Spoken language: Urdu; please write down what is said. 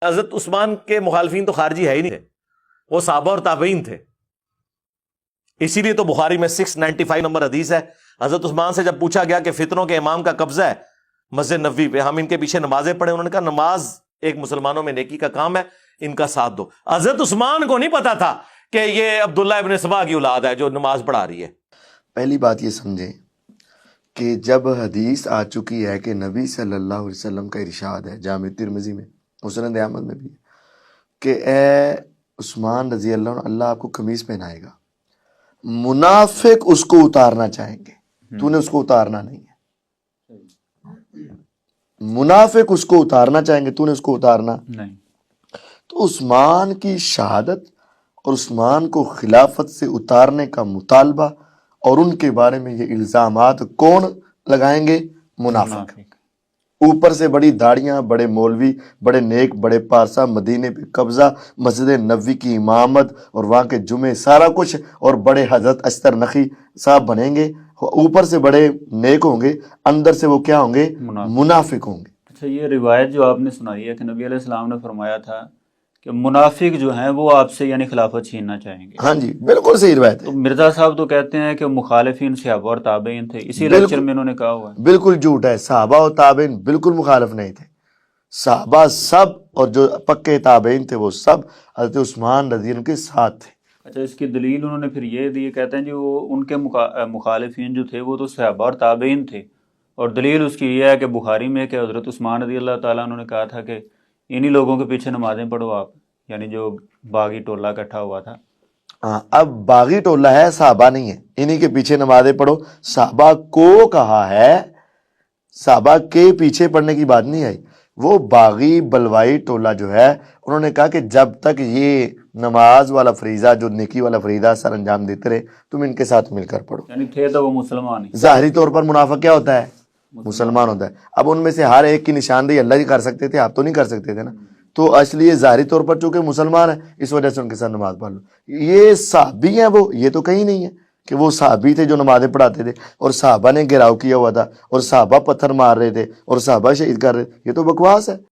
حضرت عثمان کے مخالفین تو خارجی ہے ہی نہیں تھے، وہ صحابہ اور تابعین تھے. اسی لیے تو بخاری میں 695 نمبر حدیث ہے، حضرت عثمان سے جب پوچھا گیا کہ فتنوں کے امام کا قبضہ ہے مسجد نبوی پہ، ہم ان کے پیچھے نمازیں پڑھیں، انہوں نے کہا نماز ایک مسلمانوں میں نیکی کا کام ہے، ان کا ساتھ دو. حضرت عثمان کو نہیں پتا تھا کہ یہ عبداللہ ابن سبا کی اولاد ہے جو نماز پڑھا رہی ہے. پہلی بات یہ سمجھیں کہ جب حدیث آ چکی ہے کہ نبی صلی اللہ علیہ وسلم کا ارشاد ہے جامع ترمذی میں، مسند احمد میں بھی ہے کہ اے عثمان رضی اللہ عنہ، اللہ آپ کو قمیص پہنائے گا، منافق اس کو اتارنا چاہیں گے، تو نے اس کو اتارنا نہیں ہے. منافق اس کو اتارنا چاہیں گے، تو نے اس کو اتارنا نہیں. تو عثمان کی شہادت اور عثمان کو خلافت سے اتارنے کا مطالبہ اور ان کے بارے میں یہ الزامات کون لگائیں گے؟ منافق. اوپر سے بڑی داڑیاں، بڑے مولوی، بڑے نیک، بڑے پارسا، مدینے پہ قبضہ، مسجد نبوی کی امامت اور وہاں کے جمعے، سارا کچھ، اور بڑے حضرت اشتر نقی صاحب بنیں گے، اوپر سے بڑے نیک ہوں گے، اندر سے وہ کیا ہوں گے؟ منافق ہوں گے. اچھا، یہ روایت جو آپ نے سنائی ہے کہ نبی علیہ السلام نے فرمایا تھا کہ منافق جو ہیں وہ آپ سے یعنی خلافت چھیننا چاہیں گے. ہاں جی، بالکل صحیح روایت تو ہے. مرزا صاحب تو کہتے ہیں کہ مخالفین صحابہ اور تابعین تھے، اسی لیکچر میں انہوں نے کہا ہوا ہے. بالکل جھوٹ ہے، صحابہ و تابعین بالکل مخالف نہیں تھے. صحابہ سب اور جو پکے تابعین تھے وہ سب حضرت عثمان رضی اللہ عنہ کے ساتھ تھے. اچھا، اس کی دلیل انہوں نے پھر یہ دی، کہتے ہیں جی وہ ان کے مخالفین جو تھے وہ تو صحابہ اور تابعین تھے، اور دلیل اس کی یہ ہے کہ بخاری میں کہ حضرت عثمان رضی اللہ تعالیٰ انہوں نے کہا تھا کہ انہی لوگوں کے پیچھے نمازیں پڑھو آپ، یعنی جو باغی ٹولہ اکٹھا ہوا تھا. ہاں، اب باغی ٹولہ ہے، صحابہ نہیں ہے، انہی کے پیچھے نمازیں پڑھو. صحابہ کو کہا ہے، صحابہ کے پیچھے پڑھنے کی بات نہیں آئی. وہ باغی بلوائی ٹولہ جو ہے انہوں نے کہا کہ جب تک یہ نماز والا فریضہ، جو نیکی والا فریضہ سر انجام دیتے رہے، تم ان کے ساتھ مل کر پڑھو. یعنی تھے تو وہ مسلمان ہی. ظاہری طور پر منافق کیا ہوتا ہے؟ مسلمان ہوتا ہے. اب ان میں سے ہر ایک کی نشاندہی اللہ ہی کر سکتے تھے، آپ تو نہیں کر سکتے تھے نا. تو اس لیے ظاہری طور پر چونکہ مسلمان ہیں، اس وجہ سے ان کے ساتھ نماز پڑھ لو. یہ صحابی ہیں، وہ یہ تو کہیں نہیں ہے کہ وہ صحابی تھے جو نمازیں پڑھاتے تھے اور صحابہ نے گھیراؤ کیا ہوا تھا اور صحابہ پتھر مار رہے تھے اور صحابہ شہید کر رہے تھے. یہ تو بکواس ہے.